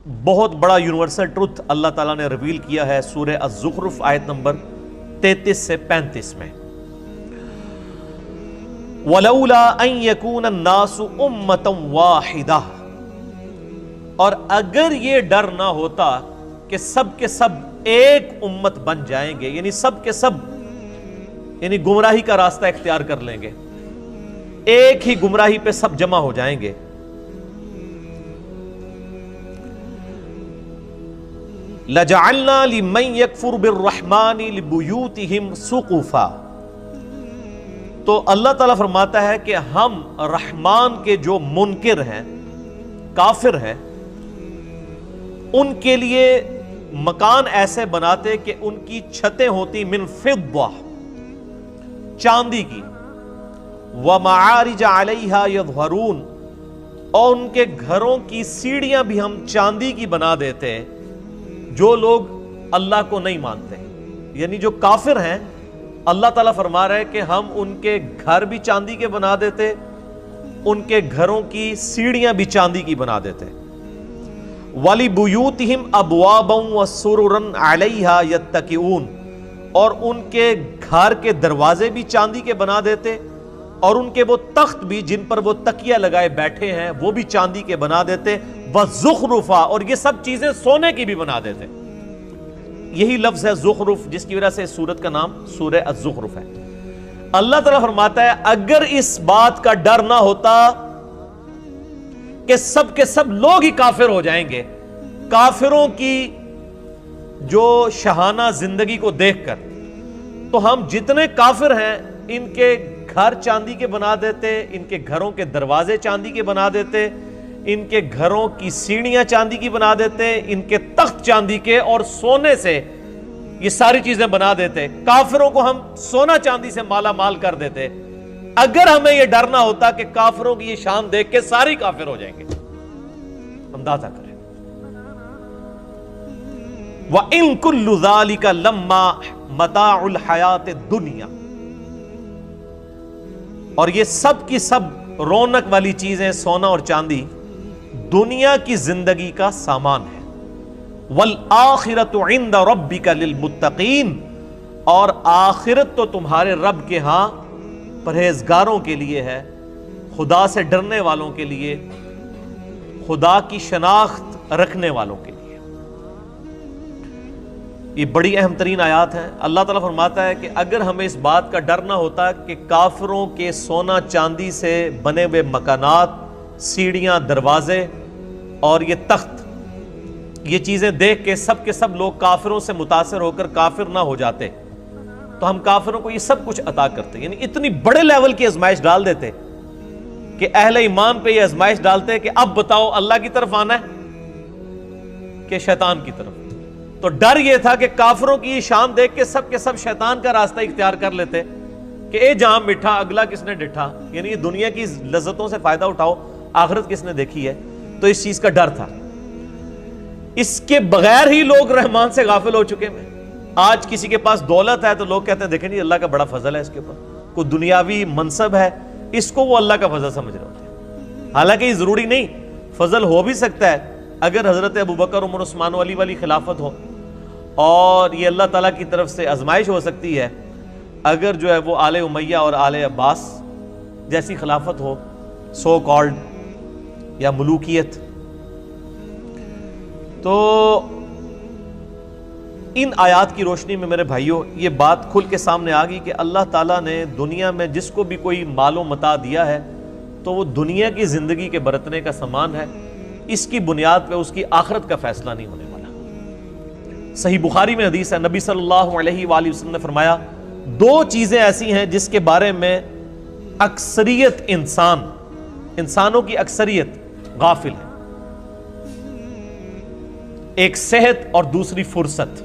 بہت بڑا universal truth اللہ تعالیٰ نے ریویل کیا ہے سورہ الزخرف آیت نمبر 33 سے 35 میں، وَلَوْلَا أَن يَكُونَ النَّاسُ أُمَّةً وَاحِدَةً، اور اگر یہ ڈر نہ ہوتا کہ سب کے سب ایک امت بن جائیں گے، یعنی سب کے سب یعنی گمراہی کا راستہ اختیار کر لیں گے، ایک ہی گمراہی پہ سب جمع ہو جائیں گے، لَجَعَلْنَا لِمَنْ يَكْفُرُ بِالرَّحْمَنِ لِبُيُوتِهِمْ سُقُفًا، تو اللہ تعالیٰ فرماتا ہے کہ ہم رحمان کے جو منکر ہیں، کافر ہیں، ان کے لیے مکان ایسے بناتے کہ ان کی چھتیں ہوتی من فضہ، چاندی کی، وَمَعَارِجَ عَلَيْهَا يَظْهَرُونَ، اور ان کے گھروں کی سیڑھیاں بھی ہم چاندی کی بنا دیتے جو لوگ اللہ کو نہیں مانتے، یعنی جو کافر ہیں، اللہ تعالیٰ فرما رہا ہے کہ ہم ان کے گھر بھی چاندی کے بنا دیتے، ان کے گھروں کی سیڑھیاں بھی چاندی کی بنا دیتے، وَلِبُيُوتِهِمْ أَبْوَابًا وَسُرُرًا عَلَيْهَا يَتَّكِئُونَ، اور ان کے گھر کے دروازے بھی چاندی کے بنا دیتے، اور ان کے وہ تخت بھی جن پر وہ تکیہ لگائے بیٹھے ہیں وہ بھی چاندی کے بنا دیتے، وَزُخْرُفًا، اور یہ سب چیزیں سونے کی بھی بنا دیتے۔ یہی لفظ ہے زخرف، جس کی وجہ سے اس سورت کا نام سورہ الزخرف ہے۔ اللہ تعالیٰ فرماتا ہے اگر اس بات کا ڈر نہ ہوتا کہ سب کے سب لوگ ہی کافر ہو جائیں گے، کافروں کی جو شاہانہ زندگی کو دیکھ کر، تو ہم جتنے کافر ہیں ان کے گھر چاندی کے بنا دیتے، ان کے گھروں کے دروازے چاندی کے بنا دیتے، ان کے گھروں کی سیڑھیاں چاندی کی بنا دیتے، ان کے تخت چاندی کے اور سونے سے یہ ساری چیزیں بنا دیتے، کافروں کو ہم سونا چاندی سے مالا مال کر دیتے، اگر ہمیں یہ ڈر نہ ہوتا کہ کافروں کی یہ شان دیکھ کے ساری کافر ہو جائیں گے۔ اندازہ کریں، وَإِن كُلُّ ذَلِكَ لَمَّا مَتَاعُ الْحَيَاةِ الدُّنْيَا، اور یہ سب کی سب رونق والی چیزیں، سونا اور چاندی، دنیا کی زندگی کا سامان ہے، وَالْآخِرَةُ عِنْدَ رَبِّكَ لِلْمُتَّقِينَ، اور آخرت تو تمہارے رب کے ہاں پرہیزگاروں کے لیے ہے، خدا سے ڈرنے والوں کے لیے، خدا کی شناخت رکھنے والوں کے لیے۔ یہ بڑی اہم ترین آیات ہیں۔ اللہ تعالیٰ فرماتا ہے کہ اگر ہمیں اس بات کا ڈر نہ ہوتا کہ کافروں کے سونا چاندی سے بنے ہوئے مکانات، سیڑھیاں، دروازے اور یہ تخت، یہ چیزیں دیکھ کے سب لوگ کافروں سے متاثر ہو کر کافر نہ ہو جاتے، تو ہم کافروں کو یہ سب کچھ عطا کرتے، یعنی اتنی بڑے لیول کی آزمائش ڈال دیتے کہ اہل ایمان پہ یہ آزمائش ڈالتے کہ اب بتاؤ اللہ کی طرف آنا ہے کہ شیطان کی طرف۔ تو ڈر یہ تھا کہ کافروں کی یہ شان دیکھ کے سب شیطان کا راستہ اختیار کر لیتے کہ اے جہاں مٹھا اگلا کس نے ڈٹھا، یعنی یہ دنیا کی لذتوں سے فائدہ اٹھاؤ، آخرت کس نے دیکھی ہے۔ تو اس چیز کا ڈر تھا، اس کے بغیر ہی لوگ رحمان سے غافل ہو چکے ہیں۔ آج کسی کے پاس دولت ہے تو لوگ کہتے ہیں دیکھیں جی اللہ کا بڑا فضل ہے اس کے اوپر، کوئی دنیاوی منصب ہے، اس کو وہ اللہ کا فضل سمجھ رہے ہوتے ہیں، حالانکہ یہ ضروری نہیں، فضل ہو بھی سکتا ہے اگر حضرت ابوبکر عمر عثمان و علی والی خلافت ہو، اور یہ اللہ تعالیٰ کی طرف سے آزمائش ہو سکتی ہے اگر جو ہے وہ آل امیہ اور آل عباس جیسی خلافت ہو، سو کالڈ، یا ملوکیت۔ تو ان آیات کی روشنی میں میرے بھائیوں یہ بات کھل کے سامنے آ گئی کہ اللہ تعالیٰ نے دنیا میں جس کو بھی کوئی مال و متاع دیا ہے تو وہ دنیا کی زندگی کے برتنے کا سامان ہے، اس کی بنیاد پہ اس کی آخرت کا فیصلہ نہیں ہونے والا۔ صحیح بخاری میں حدیث ہے، نبی صلی اللہ علیہ وآلہ وسلم نے فرمایا دو چیزیں ایسی ہیں جس کے بارے میں اکثریت انسانوں کی اکثریت غافل ہے، ایک صحت اور دوسری فرصت،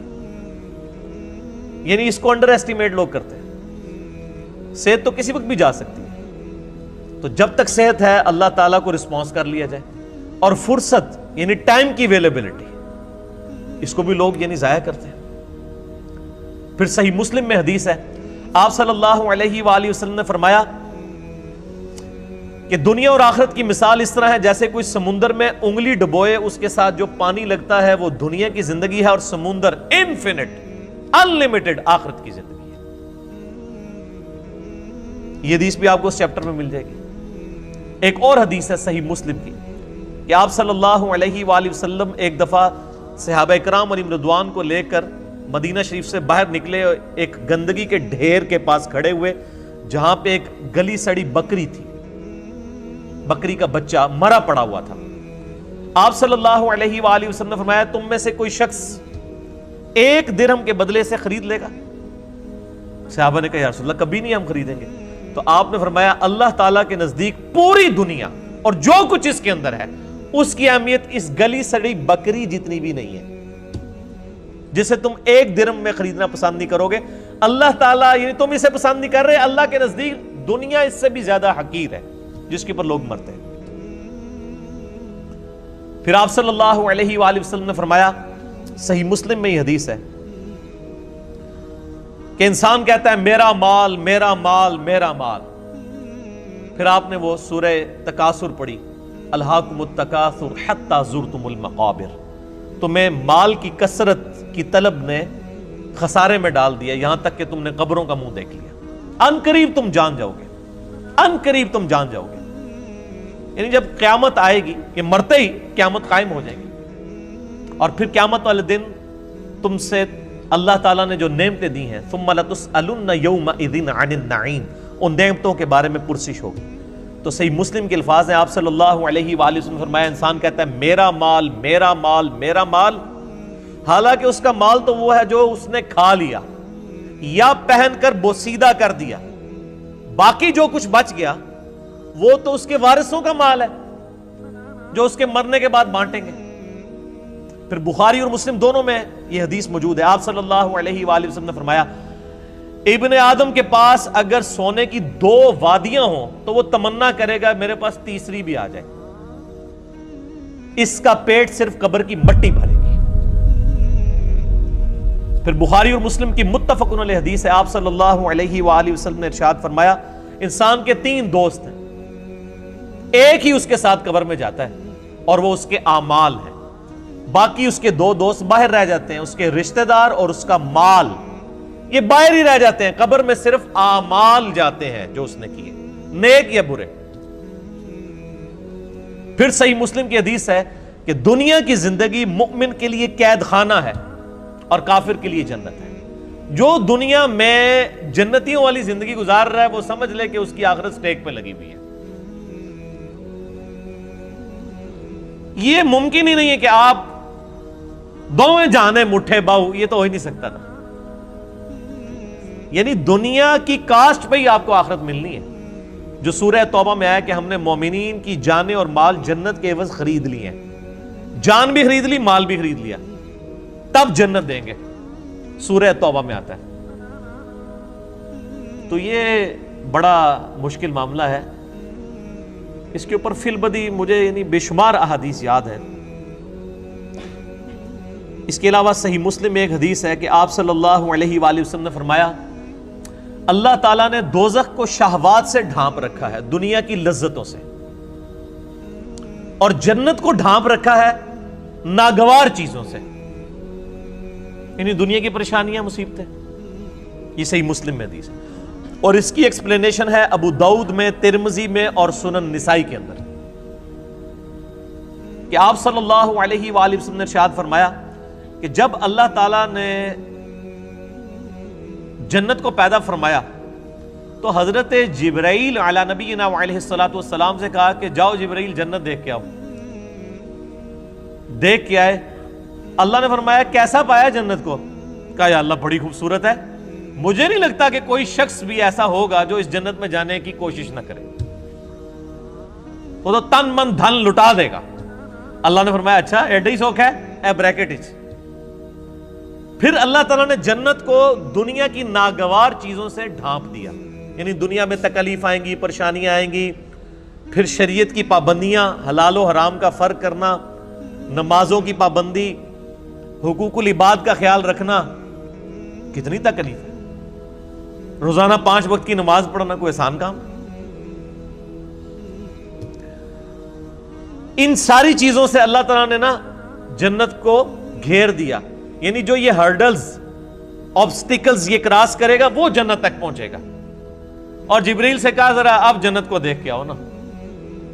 یعنی اس کو انڈر ایسٹیمیٹ لوگ کرتے ہیں۔ صحت تو کسی وقت بھی جا سکتی ہے، تو جب تک صحت ہے اللہ تعالیٰ کو رسپانس کر لیا جائے، اور فرصت یعنی ٹائم کی اویلیبلٹی، اس کو بھی لوگ یعنی ضائع کرتے ہیں۔ پھر صحیح مسلم میں حدیث ہے، آپ صلی اللہ علیہ وآلہ وسلم نے فرمایا کہ دنیا اور آخرت کی مثال اس طرح ہے جیسے کوئی سمندر میں انگلی ڈبوئے، اس کے ساتھ جو پانی لگتا ہے وہ دنیا کی زندگی ہے، اور سمندر انفینٹ انلمیٹڈ آخرت کی زندگی ہے۔ یہ حدیث بھی آپ کو اس چیپٹر میں مل جائے گی۔ ایک اور حدیث ہے صحیح مسلم کی کہ آپ صلی اللہ علیہ وآلہ وسلم ایک دفعہ صحابہ اکرام علیہم رضوان کو لے کر مدینہ شریف سے باہر نکلے، ایک گندگی کے ڈھیر کے پاس کھڑے ہوئے جہاں پہ ایک گلی سڑی بکری تھی، بکری کا بچہ مرا پڑا ہوا تھا۔ آپ صلی اللہ علیہ وآلہ وسلم نے فرمایا تم میں سے کوئی شخص 1 درہم کے بدلے سے خرید لے گا؟ صحابہ نے کہا یا رسول اللہ کبھی نہیں ہم خریدیں گے۔ تو آپ نے فرمایا اللہ تعالیٰ کے نزدیک پوری دنیا اور جو کچھ اس کے اندر ہے اس کی اہمیت اس گلی سڑی بکری جتنی بھی نہیں ہے، جسے تم 1 درہم میں خریدنا پسند نہیں کرو گے۔ اللہ تعالیٰ، یعنی تم اسے پسند نہیں کر رہے، اللہ کے نزدیک دنیا اس سے بھی زیادہ حقیر ہے جس کے اوپر لوگ مرتے ہیں۔ پھر آپ صلی اللہ علیہ وآلہ وسلم نے فرمایا، صحیح مسلم میں یہ حدیث ہے کہ انسان کہتا ہے میرا مال میرا مال میرا مال، پھر آپ نے وہ سورہ تکاثر پڑھی، الہاکم التکاثر حتی زرتم المقابر، تمہیں مال کی کثرت کی طلب نے خسارے میں ڈال دیا یہاں تک کہ تم نے قبروں کا منہ دیکھ لیا، ان قریب تم جان جاؤ گے، ان قریب تم جان جاؤ گے۔ یعنی جب قیامت آئے گی، یہ مرتے ہی قیامت قائم ہو جائے گی، اور پھر قیامت والے دن تم سے اللہ تعالیٰ نے جو نعمتیں دی ہیں ثم لتسألن یومئذ عن النعیم، ان نعمتوں کے بارے میں پرسش ہوگی۔ تو صحیح مسلم کے الفاظ ہیں، آپ صلی اللہ علیہ وآلہ وسلم نے فرمایا انسان کہتا ہے میرا مال میرا مال میرا مال، حالانکہ اس کا مال تو وہ ہے جو اس نے کھا لیا یا پہن کر بوسیدہ کر دیا، باقی جو کچھ بچ گیا وہ تو اس کے وارثوں کا مال ہے جو اس کے مرنے کے بعد بانٹیں گے۔ پھر بخاری اور مسلم دونوں میں یہ حدیث موجود ہے، آپ صلی اللہ علیہ وآلہ وسلم نے فرمایا ابن آدم کے پاس اگر سونے کی 2 وادیاں ہوں تو وہ تمنا کرے گا میرے پاس تیسری بھی آ جائے، اس کا پیٹ صرف قبر کی مٹی بھرے گی۔ پھر بخاری اور مسلم کی متفقن علیہ حدیث ہے، آپ صلی اللہ علیہ وآلہ وسلم نے ارشاد فرمایا انسان کے 3 دوست ہیں، ایک ہی اس کے ساتھ قبر میں جاتا ہے اور وہ اس کے اعمال ہیں، باقی اس کے 2 دوست باہر رہ جاتے ہیں، اس کے رشتہ دار اور اس کا مال، یہ باہر ہی رہ جاتے ہیں، قبر میں صرف اعمال جاتے ہیں جو اس نے کیے، نیک یا برے۔ پھر صحیح مسلم کی حدیث ہے کہ دنیا کی زندگی مومن کے لیے قید خانہ ہے اور کافر کے لیے جنت ہے۔ جو دنیا میں جنتیوں والی زندگی گزار رہا ہے وہ سمجھ لے کہ اس کی آخرت سٹیک پہ لگی ہوئی ہے۔ یہ ممکن ہی نہیں ہے کہ آپ دونوں جانے مٹھے باؤ، یہ تو ہو ہی نہیں سکتا تھا۔ یعنی دنیا کی کاسٹ پہ ہی آپ کو آخرت ملنی ہے، جو سورہ توبہ میں آیا کہ ہم نے مومنین کی جانیں اور مال جنت کے عوض خرید لی ہیں، جان بھی خرید لی مال بھی خرید لیا، تب جنت دیں گے، سورہ توبہ میں آتا ہے۔ تو یہ بڑا مشکل معاملہ ہے، اس کے اوپر فی البدی مجھے یعنی بے شمار احادیث یاد ہیں۔ اس کے علاوہ صحیح مسلم میں ایک حدیث ہے کہ آپ صلی اللہ علیہ وآلہ وسلم نے فرمایا اللہ تعالیٰ نے دوزخ کو شہوات سے ڈھانپ رکھا ہے، دنیا کی لذتوں سے، اور جنت کو ڈھانپ رکھا ہے ناگوار چیزوں سے، یعنی دنیا کی پریشانیاں مصیبتیں۔ یہ صحیح مسلم میں حدیث ہے، اور اس کی ایکسپلینیشن ہے ابو داؤد میں، ترمذی میں اور سنن نسائی کے اندر، کہ آپ صلی اللہ علیہ وآلہ وسلم نے ارشاد فرمایا کہ جب اللہ تعالیٰ نے جنت کو پیدا فرمایا تو حضرت جبرائیل علی نبینا علیہ السلام سے کہا کہ جاؤ جبرائیل جنت دیکھ کے آؤ۔ دیکھ کے آئے، اللہ نے فرمایا کیسا پایا جنت کو؟ کہا یا اللہ بڑی خوبصورت ہے، مجھے نہیں لگتا کہ کوئی شخص بھی ایسا ہوگا جو اس جنت میں جانے کی کوشش نہ کرے، وہ تو تن من دھن لٹا دے گا۔ اللہ نے فرمایا اچھا ایڈا ہی شوق ہے، اے بریکٹ اچ۔ پھر اللہ تعالیٰ نے جنت کو دنیا کی ناگوار چیزوں سے ڈھانپ دیا، یعنی دنیا میں تکلیف آئیں گی، پریشانیاں آئیں گی، پھر شریعت کی پابندیاں، حلال و حرام کا فرق کرنا، نمازوں کی پابندی، حقوق العباد کا خیال رکھنا، کتنی تکلیف ہے۔ روزانہ 5 وقت کی نماز پڑھنا کوئی آسان کام؟ ان ساری چیزوں سے اللہ تعالیٰ نے نا جنت کو گھیر دیا. یعنی جو یہ ہرڈلز، آبسٹیکلز یہ کراس کرے گا وہ جنت تک پہنچے گا. اور جبریل سے کہا ذرا آپ جنت کو دیکھ کے آؤ نا.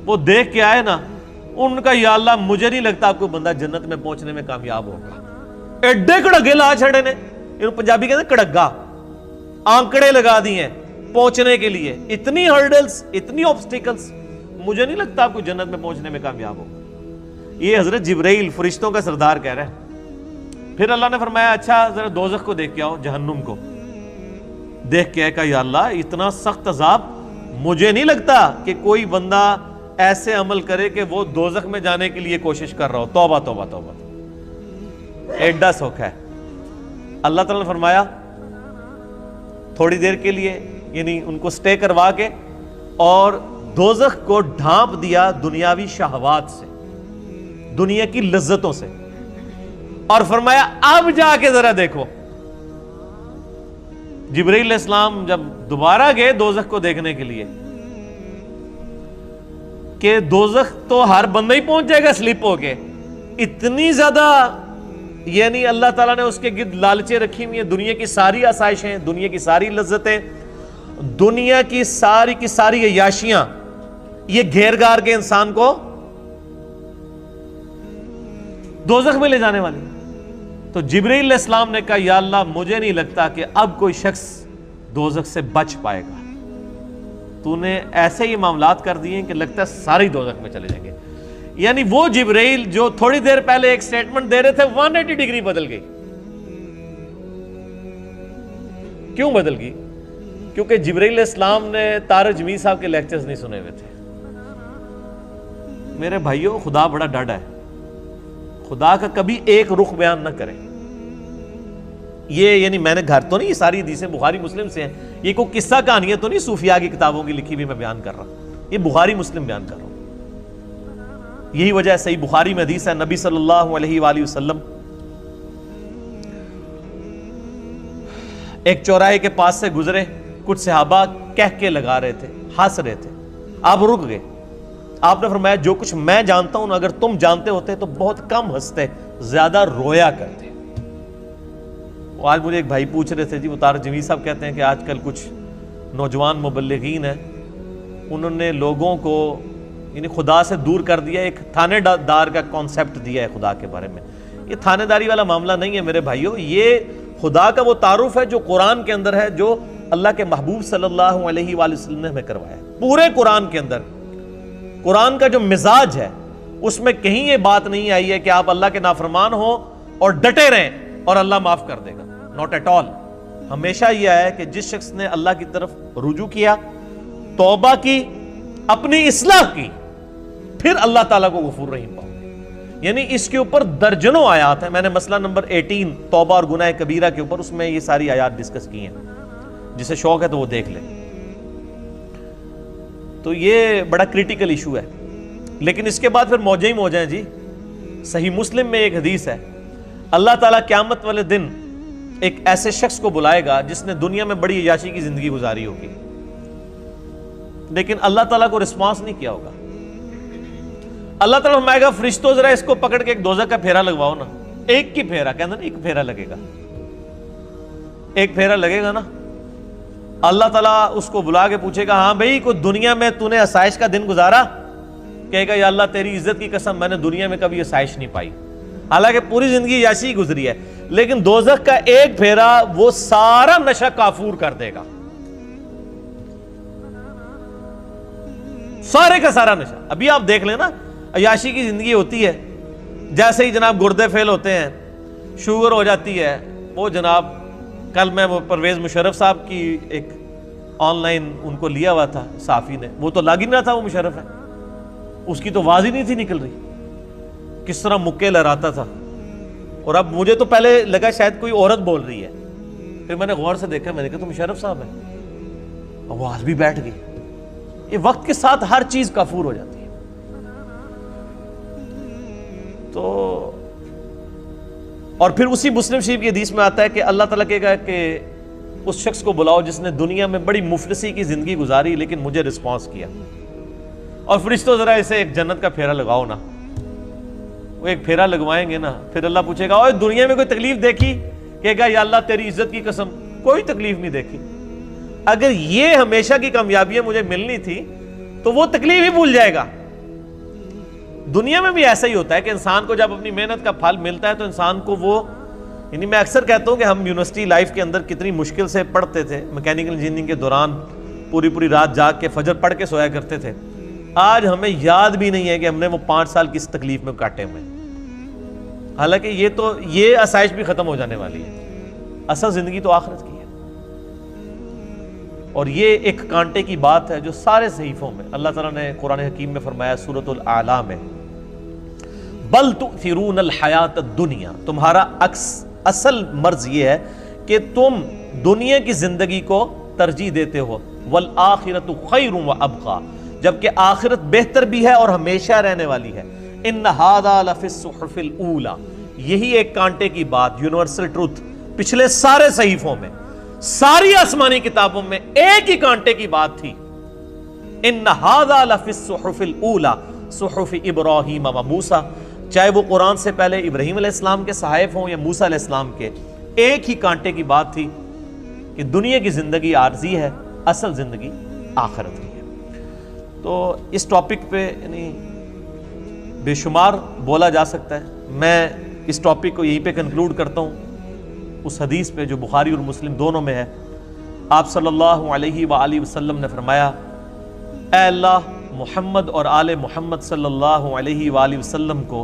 وہ دیکھ کے آئے نا, ان کا یا اللہ مجھے نہیں لگتا آپ کو بندہ جنت میں پہنچنے میں کامیاب ہوگا. ایڈے کڑگے لا چھڑے نے, پنجابی کہتے ہیں کڑگا, آنکڑے لگا دیے پہنچنے کے لیے. اتنی ہرڈلز, اتنی آبسٹیکلز, مجھے نہیں لگتا آپ کو جنت میں پہنچنے میں کامیاب ہوگا. یہ حضرت جبرائیل فرشتوں کا سردار کہہ رہے ہیں. پھر اللہ نے فرمایا اچھا ذرا دوزخ کو دیکھ کے آؤ, جہنم کو دیکھ کے کہا یا اللہ اتنا سخت عذاب, مجھے نہیں لگتا کہ کوئی بندہ ایسے عمل کرے کہ وہ دوزخ میں جانے کے لیے کوشش کر رہا ہو. توبہ توبہ توبہ, ایڈا سوکھا ہے. اللہ تعالیٰ نے فرمایا تھوڑی دیر کے لیے, یعنی ان کو سٹے کروا کے, اور دوزخ کو ڈھانپ دیا دنیاوی شہوات سے, دنیا کی لذتوں سے, اور فرمایا اب جا کے ذرا دیکھو. جبرائیل علیہ السلام جب دوبارہ گئے دوزخ کو دیکھنے کے لیے, کہ دوزخ تو ہر بندہ ہی پہنچ جائے گا سلپ ہو کے, اتنی زیادہ یعنی اللہ تعالیٰ نے اس کے گرد لالچیں رکھی ہوئی ہیں. دنیا کی ساری آسائشیں, دنیا کی ساری لذتیں, دنیا کی ساری عیاشیاں یہ گھیر گار کے انسان کو دوزخ میں لے جانے والی. تو جبرائیل علیہ السلام نے کہا یا اللہ مجھے نہیں لگتا کہ اب کوئی شخص دوزخ سے بچ پائے گا. تو نے ایسے ہی معاملات کر دیے کہ لگتا ہے سارے دوزخ میں چلے جائیں گے. یعنی وہ جبرائیل جو تھوڑی دیر پہلے ایک سٹیٹمنٹ دے رہے تھے 180 ڈگری بدل گئی. کیوں بدل گئی؟ کیونکہ جبرائیل علیہ السلام نے طارق جمیل صاحب کے لیکچرز نہیں سنے ہوئے تھے. میرے بھائیوں خدا بڑا ڈاڈا ہے, خدا کا کبھی ایک رخ بیان نہ کریں. یہ یعنی میں نے گھر تو نہیں, یہ ساری حدیثیں بخاری مسلم سے ہیں, یہ کوئی قصہ کہانیاں تو نہیں صوفیاء کی کتابوں کی لکھی بھی میں بیان کر رہا ہوں, یہ بخاری مسلم بیان کر رہا ہوں. یہی وجہ ہے صحیح بخاری میں حدیث ہے, نبی صلی اللہ علیہ وآلہ وسلم ایک چوراہے کے پاس سے گزرے, کچھ صحابہ کہہ کے لگا رہے تھے, ہنس رہے تھے. آپ رک گئے, آپ نے فرمایا جو کچھ میں جانتا ہوں اگر تم جانتے ہوتے تو بہت کم ہنستے, زیادہ رویا کرتے. آج مجھے ایک بھائی پوچھ رہے تھے جی, وہ طارق جمیل صاحب کہتے ہیں کہ آج کل کچھ نوجوان مبلغین ہیں, انہوں نے لوگوں کو یعنی خدا سے دور کر دیا, ایک تھانے دار کا کانسیپٹ دیا ہے خدا کے بارے میں. یہ تھانے داری والا معاملہ نہیں ہے میرے بھائیوں, یہ خدا کا وہ تعارف ہے جو قرآن کے اندر ہے, جو اللہ کے محبوب صلی اللہ علیہ وآلہ وسلم نے ہمیں کروایا ہے. پورے قرآن کے اندر قرآن کا جو مزاج ہے اس میں کہیں یہ بات نہیں آئی ہے کہ آپ اللہ کے نافرمان ہو اور ڈٹے رہیں اور اللہ معاف کر دے گا. Not at all. ہمیشہ یہ ہے کہ جس شخص نے اللہ کی طرف رجوع کیا, توبہ کی, اپنی اصلاح کی, پھر اللہ تعالیٰ کو غفور رحیم پاؤ گے. یعنی اس کے اوپر درجنوں آیات ہیں. میں نے مسئلہ نمبر 18 توبہ اور گناہ کبیرہ کے اوپر, اس میں یہ ساری آیات ڈسکس کی ہیں, جسے شوق ہے تو وہ دیکھ لیں. تو یہ بڑا کریٹیکل ایشو ہے. لیکن اس کے بعد پھر موجیں ہی موجیں ہیں جی. صحیح مسلم میں ایک حدیث ہے, اللہ تعالیٰ قیامت والے دن ایک ایسے شخص کو بلائے گا جس نے دنیا میں بڑی عیاشی کی زندگی گزاری ہوگی, لیکن اللہ تعالیٰ کو رسپانس نہیں کیا ہوگا. اللہ تعالیٰ فرمائے گا فرشتوں ذرا اس کو پکڑ کے ایک دوزخ کا پھیرا لگواؤ نا. ایک کی پھیرا, کہنا نا ایک پھیرا لگے گا, ایک پھیرا لگے گا نا. اللہ تعالیٰ اس کو بلا کے پوچھے گا ہاں بھائی کوئی دنیا میں تو نے آسائش کا دن گزارا؟ کہے گا یا اللہ تیری عزت کی قسم میں نے دنیا میں کبھی آسائش نہیں پائی. حالانکہ پوری زندگی عیاشی گزری ہے, لیکن دوزخ کا ایک پھیرا وہ سارا نشہ کافور کر دے گا, سارے کا سارا نشہ. ابھی آپ دیکھ لیں نا, عیاشی کی زندگی ہوتی ہے, جیسے ہی جناب گردے فیل ہوتے ہیں, شوگر ہو جاتی ہے, وہ جناب کل میں وہ پرویز مشرف صاحب کی ایک آن لائن ان کو لیا ہوا تھا صحافی نے, وہ تو لگ ہی نہ تھا, وہ مشرف ہے, اس کی تو آواز ہی نہیں تھی نکل رہی, کس طرح مکے لہراتا تھا. اور اب مجھے تو پہلے لگا شاید کوئی عورت بول رہی ہے, پھر میں نے غور سے دیکھا, میں نے کہا تو مشرف صاحب ہے, آواز بھی بیٹھ گئی. یہ وقت کے ساتھ ہر چیز کافور ہو جاتی ہے. تو اور پھر اسی مسلم شریف کی حدیث میں آتا ہے کہ اللہ تعالیٰ کہے گا کہ اس شخص کو بلاؤ جس نے دنیا میں بڑی مفلسی کی زندگی گزاری لیکن مجھے رسپانس کیا, اور فرشتوں ذرا اسے ایک جنت کا پھیرا لگاؤ نا. وہ ایک پھیرا لگوائیں گے نا، پھر اللہ پوچھے گا اوے دنیا میں کوئی تکلیف دیکھی؟ کہے گا یا اللہ تیری عزت کی قسم کوئی تکلیف نہیں دیکھی۔ اگر یہ ہمیشہ کی کامیابیاں مجھے ملنی تھی تو وہ تکلیف ہی بھول جائے گا۔ دنیا میں بھی ایسا ہی ہوتا ہے کہ انسان کو جب اپنی محنت کا پھل ملتا ہے تو انسان کو وہ، یعنی میں اکثر کہتا ہوں کہ ہم یونیورسٹی لائف کے اندر کتنی مشکل سے پڑھتے تھے، میکینیکل انجینئرنگ کے دوران پوری رات جاگ کے فجر پڑھ کے سویا کرتے تھے، آج ہمیں یاد بھی نہیں ہے کہ ہم نے وہ 5 سال کس تکلیف میں کاٹے ہوئے، حالانکہ یہ آسائش بھی ختم ہو جانے والی ہے، اصل زندگی تو آخرت کی ہے۔ اور یہ ایک کانٹے کی بات ہے جو سارے صحیفوں میں اللہ تعالیٰ نے قرآن حکیم میں فرمایا سورۃ الاعلیٰ میں، بل تؤثرون الحیات الدنیا، تمہارا اصل مرض یہ ہے کہ تم دنیا کی زندگی کو ترجیح دیتے ہو، والآخرۃ خیر وابقیٰ، جبکہ آخرت بہتر بھی ہے اور ہمیشہ رہنے والی ہے۔ ان ھذا لفی الصحف الاولی، یہی ایک کانٹے کی بات، یونیورسل ٹروتھ، پچھلے سارے صحیفوں میں، ساری آسمانی کتابوں میں ایک ہی کانٹے کی بات تھی، ان ھذا لفی الصحف الاولی صحف ابراہیم و موسیٰ، چاہے وہ قرآن سے پہلے ابراہیم علیہ السلام کے صحائف ہوں یا موسیٰ علیہ السلام کے، ایک ہی کانٹے کی بات تھی کہ دنیا کی زندگی عارضی ہے، اصل زندگی آخرت کی ہے۔ تو اس ٹاپک پہ یعنی بے شمار بولا جا سکتا ہے، میں اس ٹاپک کو یہیں پہ کنکلوڈ کرتا ہوں اس حدیث پہ جو بخاری اور مسلم دونوں میں ہے۔ آپ صلی اللہ علیہ وآلہ وسلم نے فرمایا، اے اللہ محمد اور آل محمد صلی اللہ علیہ وآلہ وسلم کو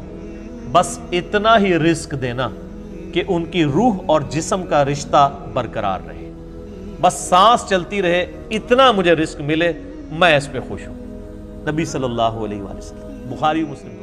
بس اتنا ہی رزق دینا کہ ان کی روح اور جسم کا رشتہ برقرار رہے، بس سانس چلتی رہے، اتنا مجھے رزق ملے، میں اس پہ خوش ہوں۔ نبی صلی اللہ علیہ وآلہ وسلم، بخاری و مسلم۔